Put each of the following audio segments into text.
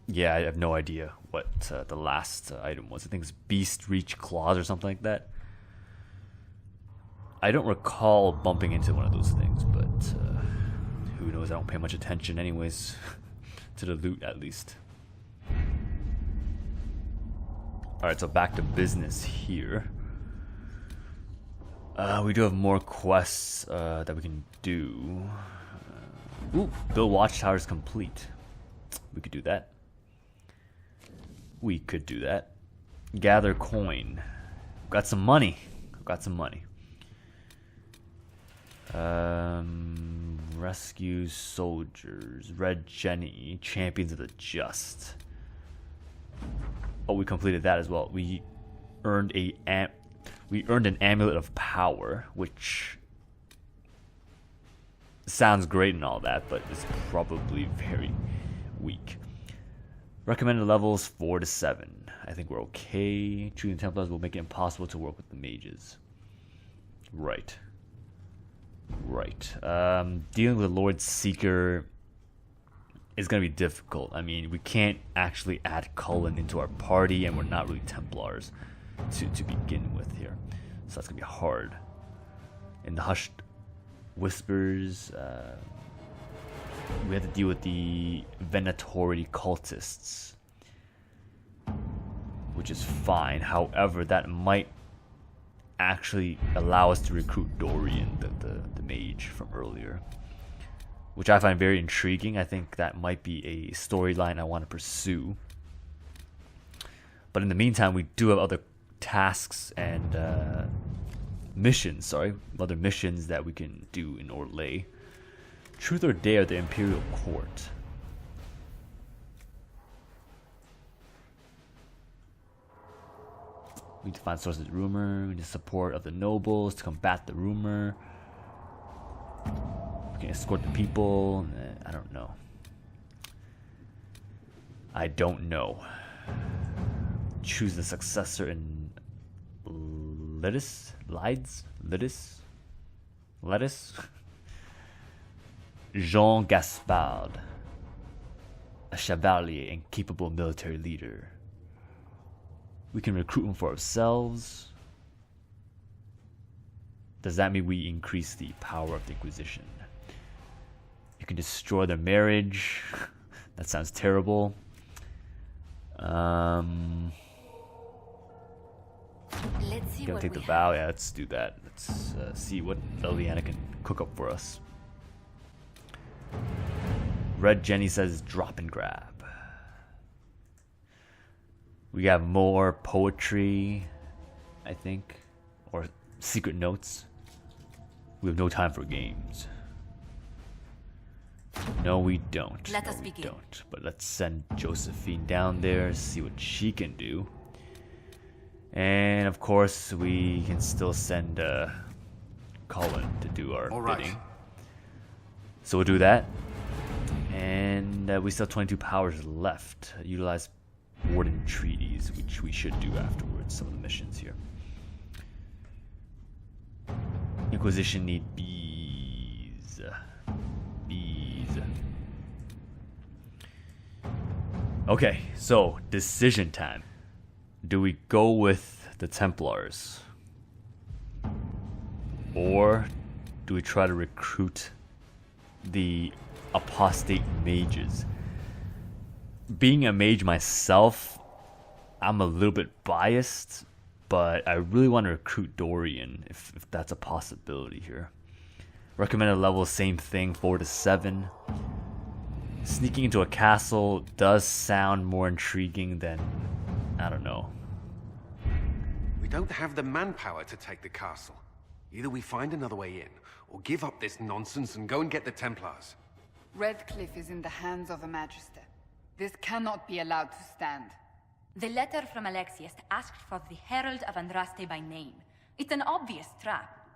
Yeah, I have no idea what the last item was. I think it's Beast Reach Claws or something like that. I don't recall bumping into one of those things, but who knows? I don't pay much attention anyways. To the loot, at least. Alright, so back to business here. We do have more quests that we can do. Ooh, build watchtowers complete. We could do that. We could do that. Gather coin. Got some money. Got some money. Rescue soldiers. Red Jenny. Champions of the Just. Oh, we completed that as well. We earned an amulet of power, which sounds great and all that, but it's probably very weak. Recommended levels 4 to 7. I think we're okay. Choosing Templars will make it impossible to work with the mages. Right. Right. Dealing with Lord Seeker is going to be difficult. I mean, we can't actually add Cullen into our party, and we're not really Templars to begin with here. So that's going to be hard. In the Hushed Whispers, we have to deal with the Venatori cultists, which is fine. However, that might actually allow us to recruit Dorian, the mage from earlier, which I find very intriguing. I think that might be a storyline I want to pursue. But in the meantime, we do have other tasks and missions, other missions that we can do in Orlais. Truth or Dare, the Imperial Court. We need to find sources of rumor. We need support of the nobles to combat the rumor. We can escort the people. I don't know. I don't know. Choose the successor in Lettuce? Jean Gaspard, a chevalier and capable military leader. We can recruit him for ourselves. Does that mean we increase the power of the Inquisition? You can destroy their marriage. That sounds terrible. Let's see Gonna what take the we vow. have. Yeah, let's do that. Let's see what Eliana can cook up for us. Red Jenny says drop and grab. We have more poetry, I think, or secret notes. We have no time for games. No, we don't. Let no, us we begin. don't. But let's send Josephine down there, see what she can do. And of course, we can still send Colin to do our bidding. So we'll do that. And we still have 22 powers left. Utilize Warden Treaties, which we should do afterwards. Some of the missions here. Inquisition need bees. Bees. Okay, so decision time. Do we go with the Templars? Or do we try to recruit the apostate mages? Being a mage myself, I'm a little bit biased, but I really want to recruit Dorian if that's a possibility here. Recommended level, same thing, 4 to 7. Sneaking into a castle does sound more intriguing than, I don't know. We don't have the manpower to take the castle. Either we find another way in, or give up this nonsense and go and get the Templars. Redcliffe is in the hands of a Magister. This cannot be allowed to stand. The letter from Alexius asked for the Herald of Andraste by name. It's an obvious trap.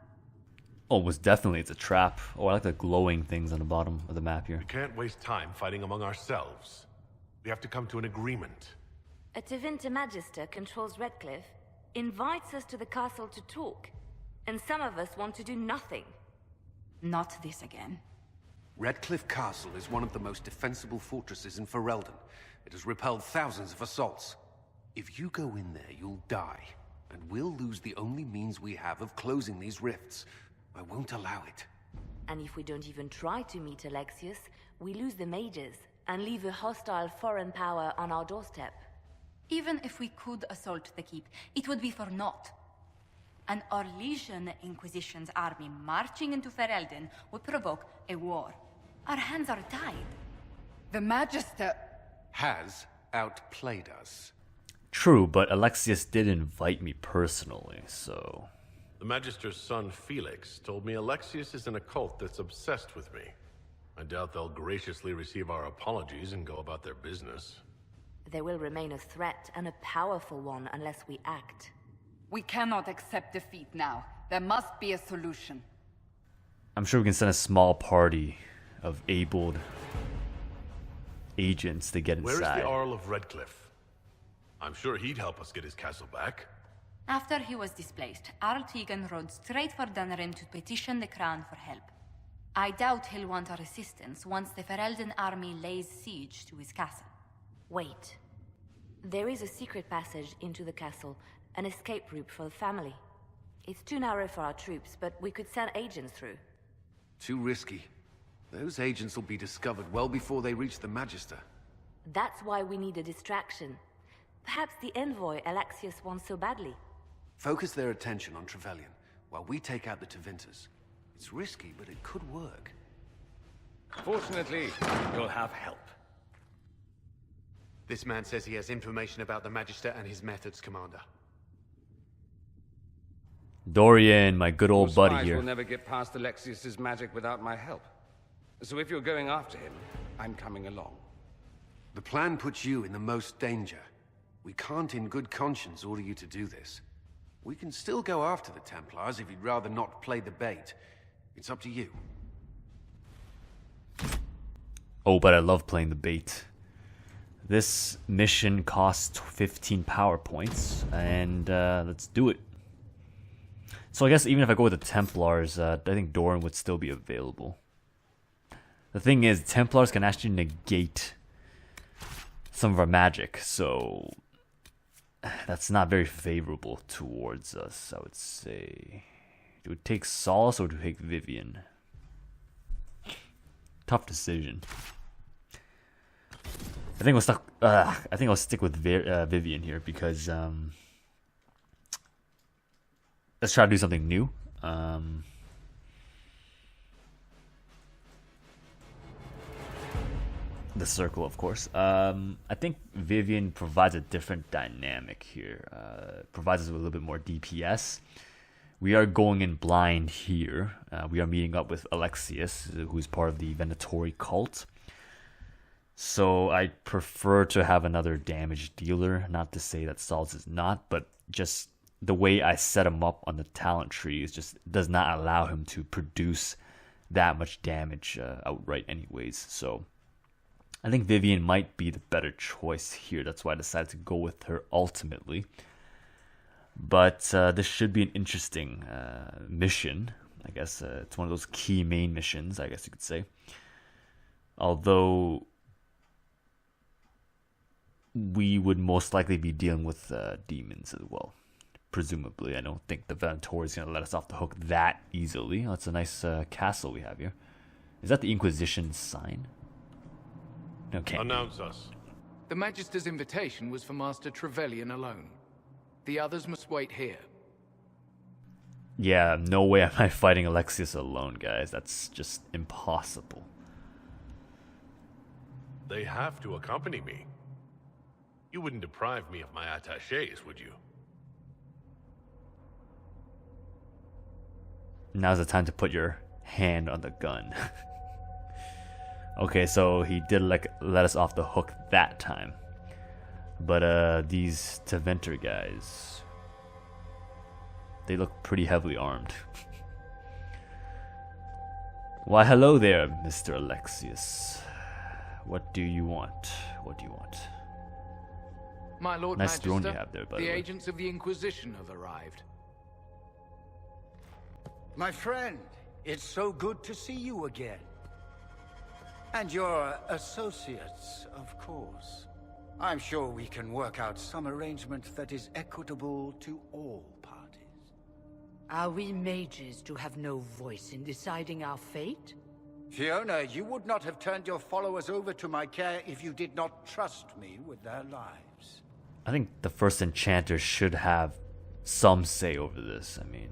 Oh, most definitely it's a trap. Oh, I like the glowing things on the bottom of the map here. We can't waste time fighting among ourselves. We have to come to an agreement. A Tevinter Magister controls Redcliffe, invites us to the castle to talk, and some of us want to do nothing. Not this again. Redcliffe Castle is one of the most defensible fortresses in Ferelden. It has repelled thousands of assaults. If you go in there, you'll die. And we'll lose the only means we have of closing these rifts. I won't allow it. And if we don't even try to meet Alexius, we lose the mages and leave a hostile foreign power on our doorstep. Even if we could assault the keep, it would be for naught. An Orlesian Inquisition's army marching into Ferelden would provoke a war. Our hands are tied. The Magister... Has outplayed us. True, but Alexius did invite me personally, so... The Magister's son, Felix, told me Alexius is in a cult that's obsessed with me. I doubt they'll graciously receive our apologies and go about their business. They will remain a threat, and a powerful one, unless we act. We cannot accept defeat now. There must be a solution. I'm sure we can send a small party of abled agents to get inside. Where is the Earl of Redcliffe? I'm sure he'd help us get his castle back. After he was displaced, Arl Tegan rode straight for Dunrim to petition the Crown for help. I doubt he'll want our assistance once the Ferelden army lays siege to his castle. Wait. There is a secret passage into the castle, an escape route for the family. It's too narrow for our troops, but we could send agents through. Too risky. Those agents will be discovered well before they reach the Magister. That's why we need a distraction. Perhaps the envoy Alexius wants so badly. Focus their attention on Trevelyan, while we take out the Tevinters. It's risky, but it could work. Fortunately, you'll have help. This man says he has information about the Magister and his methods, Commander. Dorian, my good old Your buddy spies here. will never get past Alexius's magic without my help. So if you're going after him, I'm coming along. The plan puts you in the most danger. We can't in good conscience order you to do this. We can still go after the Templars if you'd rather not play the bait. It's up to you. Oh, but I love playing the bait. This mission costs 15 power points, and let's do it. So I guess even if I go with the Templars, I think Doran would still be available. The thing is, Templars can actually negate some of our magic, so that's not very favorable towards us, I would say. Do we take Solace or do we take Vivian? Tough decision. I think I'll stick with Vivian here because let's try to do something new. The circle, of course. I think Vivian provides a different dynamic here. Provides us with a little bit more DPS. We are going in blind here. We are meeting up with Alexius, who's part of the Venatori cult. So I prefer to have another damage dealer. Not to say that Solace is not, but just the way I set him up on the talent tree is just does not allow him to produce that much damage outright anyways. So I think Vivian might be the better choice here. That's why I decided to go with her ultimately. But this should be an interesting mission. I guess it's one of those key main missions, I guess you could say. Although we would most likely be dealing with demons as well. Presumably. I don't think the Venatori is going to let us off the hook that easily. That's a nice castle we have here. Is that the Inquisition sign? Okay. Announce us. The Magister's invitation was for Master Trevelyan alone. The others must wait here. Yeah, no way am I fighting Alexius alone, guys. That's just impossible. They have to accompany me. You wouldn't deprive me of my attachés, would you? Now's the time to put your hand on the gun. Okay, so he did let us off the hook that time. But these Teventer guys, they look pretty heavily armed. Why, hello there, Mr. Alexius. What do you want? What do you want? My Lord Nice Magister, throne you have there, by the way. agents of the Inquisition have arrived. My friend, it's so good to see you again. And your associates, of course. I'm sure we can work out some arrangement that is equitable to all parties. Are we mages to have no voice in deciding our fate? Fiona, you would not have turned your followers over to my care if you did not trust me with their lives. I think the first enchanter should have some say over this. I mean,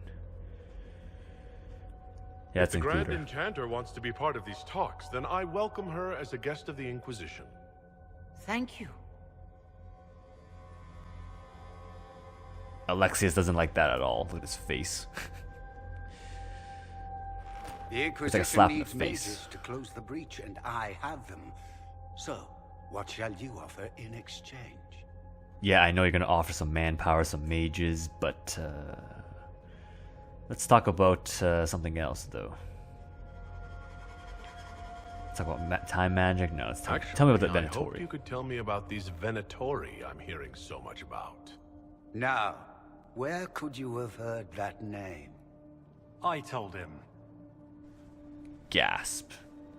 yeah, If it's the Grand included. Enchanter wants to be part of these talks, then I welcome her as a guest of the Inquisition. Thank you. Alexius doesn't like that at all. Look at his face. The It's like a Inquisition slap in the needs face. mages to close the breach, and I have them. So, what shall you offer in exchange? Yeah, I know you're gonna offer some manpower, some mages, but let's talk about something else, though. Let's talk about time magic. No, let's talk. Tell me about the I hope Venatori. you could tell me about these Venatori I'm hearing so much about. Now, where could you have heard that name? I told him. Gasp.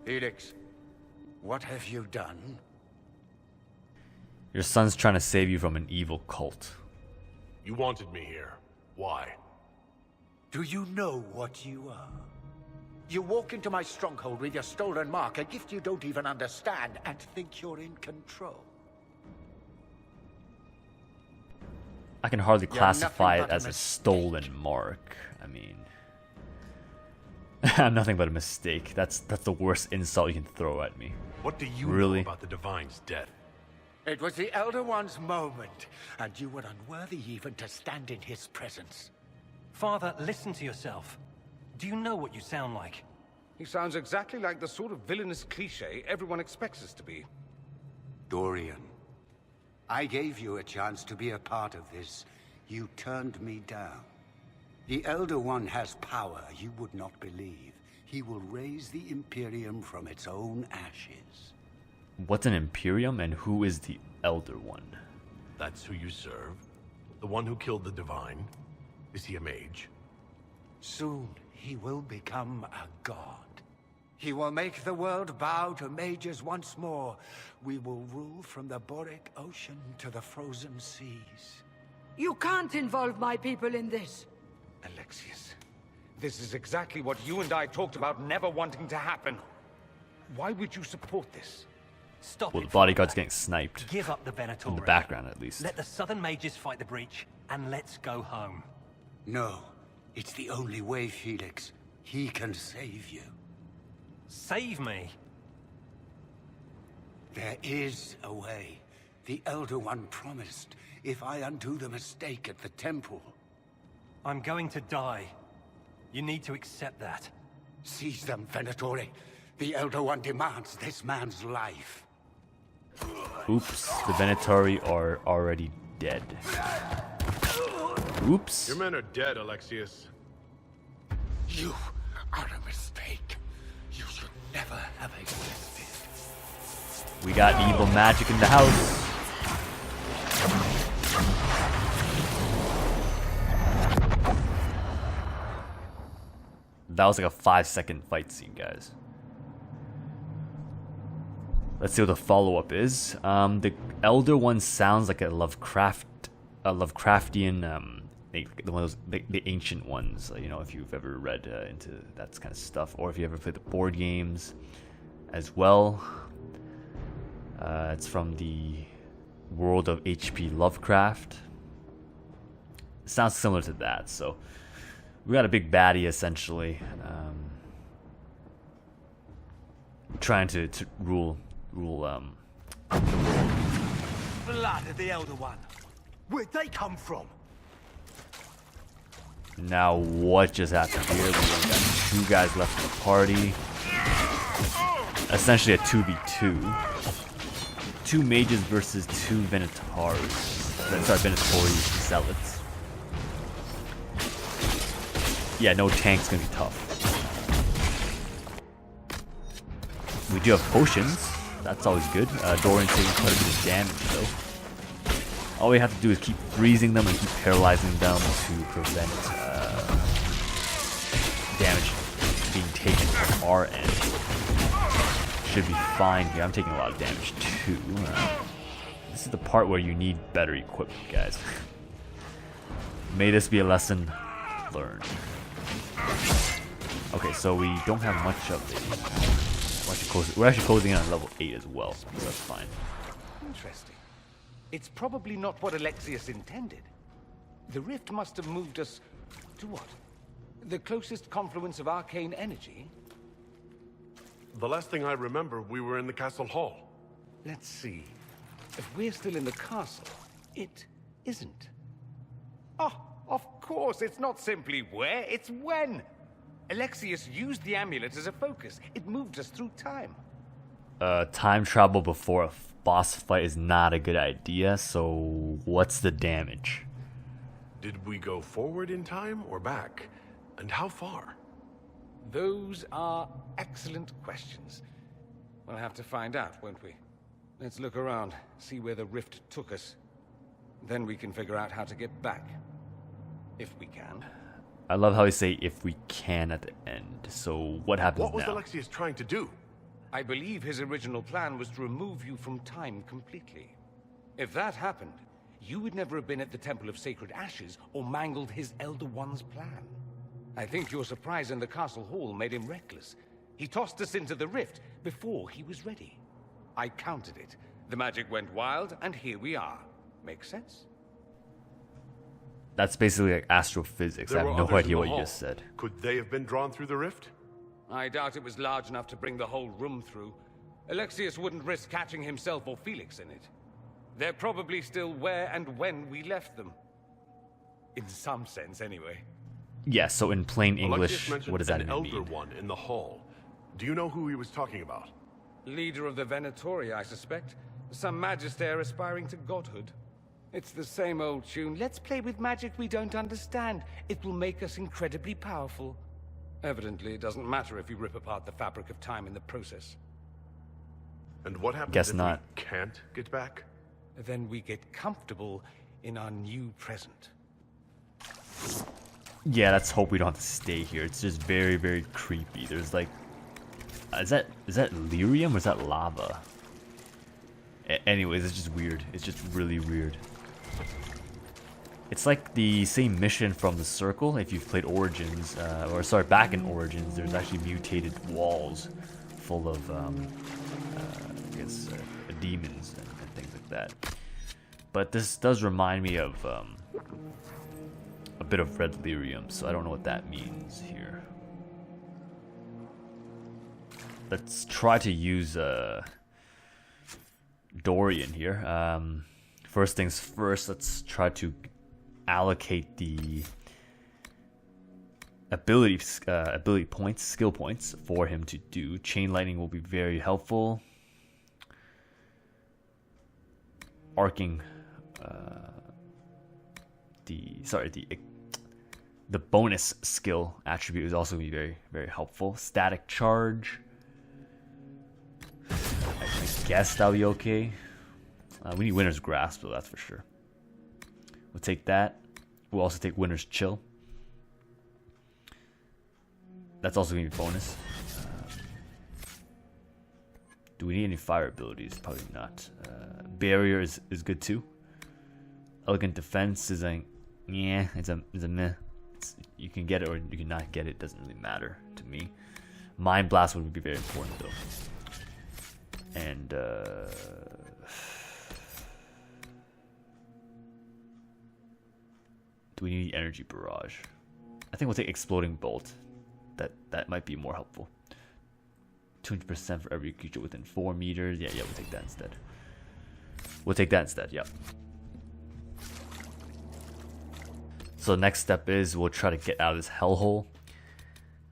Felix, what have you done? Your son's trying to save you from an evil cult. You wanted me here. Why? Do you know what you are? You walk into my stronghold with your stolen mark, a gift you don't even understand, and think you're in control. I can hardly You're classify nothing it but a as a mistake. stolen mark. I mean, I'm nothing but a mistake. That's the worst insult you can throw at me. What do you Really? know about the Divine's death? It was the Elder One's moment, and you were unworthy even to stand in his presence. Father, listen to yourself. Do you know what you sound like? He sounds exactly like the sort of villainous cliché everyone expects us to be. Dorian, I gave you a chance to be a part of this. You turned me down. The Elder One has power you would not believe. He will raise the Imperium from its own ashes. What's an Imperium and who is the Elder One? That's who you serve? The one who killed the Divine? Is he a mage? Soon he will become a god. He will make the world bow to mages once more. We will rule from the Boric Ocean to the frozen seas. You can't involve my people in this. Alexius, this is exactly what you and I talked about never wanting to happen. Why would you support this? Stop Well, it, the bodyguard's Father. getting sniped. Give up the Venatori. In the background, at least. Let the Southern mages fight the breach, and let's go home. No, it's the only way, Felix. He can save you. Save me? There is a way. The Elder One promised, if I undo the mistake at the temple. I'm going to die. You need to accept that. Seize them, Venatori. The Elder One demands this man's life. Oops, the Venatori are already dead. Oops. Your men are dead, Alexius. You are a mistake. You should never have existed. We got evil magic in the house. That was like a 5-second fight scene, guys. Let's see what the follow-up is. The Elder One sounds like a Lovecraftian, one of those the ancient ones. You know, if you've ever read into that kind of stuff, or if you ever played the board games, as well. It's from the world of H.P. Lovecraft. It sounds similar to that. So we got a big baddie essentially, trying to rule the world. Blood of the Elder One. Where'd they come from? Now what just happened here? We only got 2 guys left in the party. Essentially a 2v2. 2 mages versus 2 Venators. Sorry, Venatori zealots. Yeah, no tank's gonna be tough. We do have potions. That's always good. Dorian's taking quite a bit of damage though. All we have to do is keep freezing them and keep paralyzing them to prevent damage being taken from our end. should be fine here. I'm taking a lot of damage too. This is the part where you need better equipment, guys. May this be a lesson learned. Okay, so we don't have much of it. We're actually closing in on level 8 as well, so that's fine. Interesting. It's probably not what Alexius intended. The rift must have moved us to what? The closest confluence of arcane energy? The last thing I remember, we were in the castle hall. Let's see. If we're still in the castle, it isn't. Oh, of course, it's not simply where, it's when. Alexius used the amulet as a focus. It moved us through time. Time travel before a boss fight is not a good idea, so what's the damage? Did we go forward in time or back? And how far? Those are excellent questions. We'll have to find out, won't we? Let's look around, see where the rift took us. Then we can figure out how to get back. If we can. I love how you say "if we can" at the end. So what happens now? What was Alexius trying to do? I believe his original plan was to remove you from time completely. If that happened, you would never have been at the Temple of Sacred Ashes or mangled his Elder One's plan. I think your surprise in the castle hall made him reckless. He tossed us into the rift before he was ready. I countered it. The magic went wild, and here we are. Make sense? That's basically like astrophysics. I have no idea what you just said. Could they have been drawn through the rift? I doubt it was large enough to bring the whole room through. Alexius wouldn't risk catching himself or Felix in it. They're probably still where and when we left them. In some sense, anyway. Yeah, so in plain English, what does that an even Elder mean? One in the hall. Do you know who he was talking about? Leader of the Venatori, I suspect. Some magister aspiring to godhood. It's the same old tune. Let's play with magic we don't understand. It will make us incredibly powerful. Evidently, it doesn't matter if you rip apart the fabric of time in the process. And what happens Guess if not. we can't get back? Then we get comfortable in our new present. Yeah, let's hope we don't have to stay here. It's just very, very creepy. There's like, is that lyrium or is that lava? Anyways, it's just weird. It's just really weird. It's like the same mission from the Circle. If you've played Origins, or sorry, back in Origins, there's actually mutated walls full of, I guess, demons and things like that. But this does remind me of a bit of red lyrium, so I don't know what that means here. Let's try to use Dorian here. First things first, let's try to allocate the ability points, skill points for him to do. Chain lightning will be very helpful. Arcing, the bonus skill attribute is also going to be very, very helpful. Static charge, I guess that'll be okay. We need Winter's Grasp, though, that's for sure. We'll take that. We'll also take Winter's Chill. That's also going to be bonus. Do we need any fire abilities? Probably not. Barrier is good too. Elegant Defense is like, yeah, it's a meh. You can get it or you can not get it. Doesn't really matter to me. Mind Blast would be very important though. And do we need Energy Barrage? I think we'll take Exploding Bolt. That might be more helpful. 200% for every creature within 4 meters. Yeah, we'll take that instead. We'll take that instead, yep. So next step is we'll try to get out of this hellhole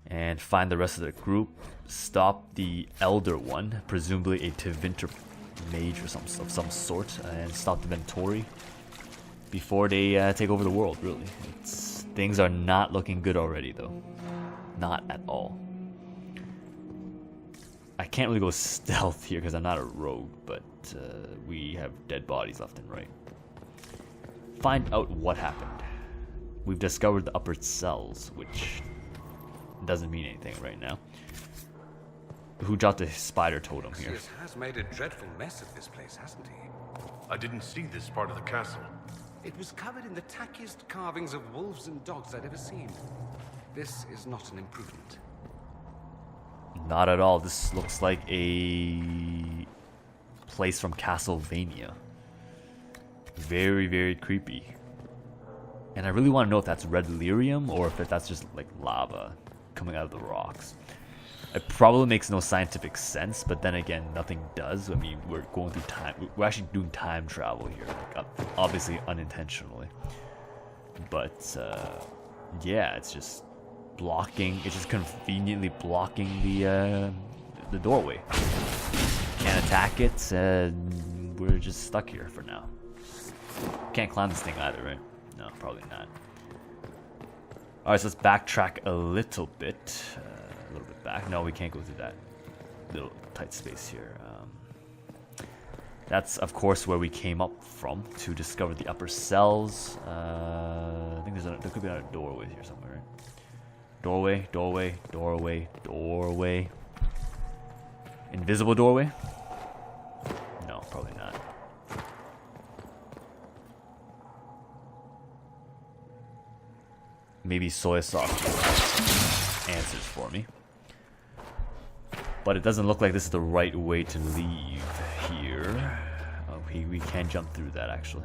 and find the rest of the group. Stop the Elder One, presumably a Tevinter mage or of some sort, and stop the Venatori before they take over the world, really. Things are not looking good already, though. Not at all. I can't really go stealth here because I'm not a rogue, but we have dead bodies left and right. Find out what happened. We've discovered the upper cells, which doesn't mean anything right now. Who dropped the spider totem here? Alexius has made a dreadful mess of this place, hasn't he? I didn't see this part of the castle. It was covered in the tackiest carvings of wolves and dogs I'd ever seen. This is not an improvement. Not at all. This looks like a place from Castlevania. Very, very creepy. And I really want to know if that's red lyrium or if that's just like lava coming out of the rocks. It probably makes no scientific sense, but then again, nothing does. I mean, we're going through time. We're actually doing time travel here, like, obviously unintentionally. But yeah, it's just blocking. It's just conveniently blocking the doorway. Can't attack it, and we're just stuck here for now. Can't climb this thing either, right? No, probably not. Alright, so let's backtrack a little bit. A little bit back. No, we can't go through that little tight space here. That's, of course, where we came up from to discover the upper cells. I think there could be another doorway here somewhere, right? Doorway, doorway, doorway, doorway. Invisible doorway? No, probably not. Maybe soy sauce will have answers for me. But it doesn't look like this is the right way to leave here. Oh, we can jump through that actually.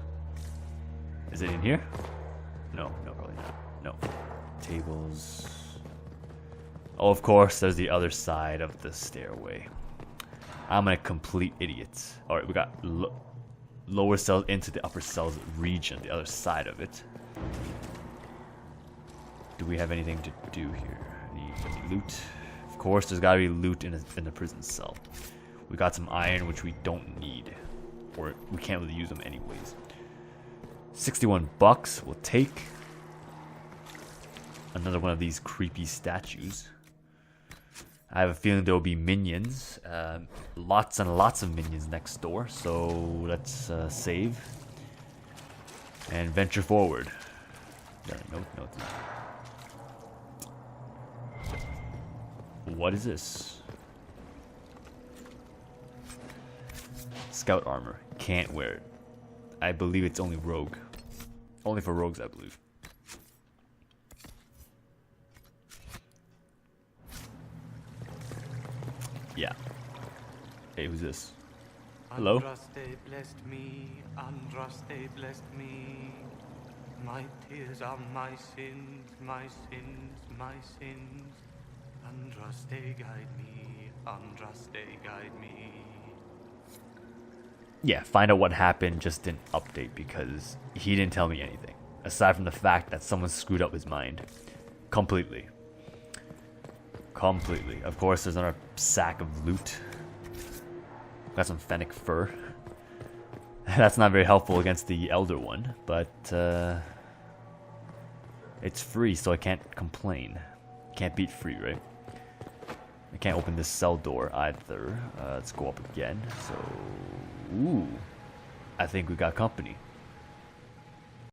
Is it in here? No, no, probably not. No. Tables. Oh, of course, there's the other side of the stairway. I'm a complete idiot. Alright, we got lower cells into the upper cells region, the other side of it. Do we have anything to do here? Any loot? Of course, there's gotta be loot in the prison cell. We got some iron, which we don't need. Or we can't really use them anyways. 61 bucks, we'll take. Another one of these creepy statues. I have a feeling there will be minions. Lots and lots of minions next door. So let's save. And venture forward. No, no, it's not. What is this? Scout armor. Can't wear it. I believe it's only rogue. Only for rogues, I believe. Yeah. Hey, who's this? Hello? Andraste blessed me, Andraste blessed me. My tears are my sins, my sins, my sins. Andraste guide me, Andraste guide me. Yeah, find out what happened just didn't update because he didn't tell me anything. Aside from the fact that someone screwed up his mind. Completely. Completely. Of course, there's another sack of loot. Got some fennec fur. That's not very helpful against the Elder One, but it's free, so I can't complain. Can't beat free, right? I can't open this cell door either. Let's go up again. So, ooh, I think we got company.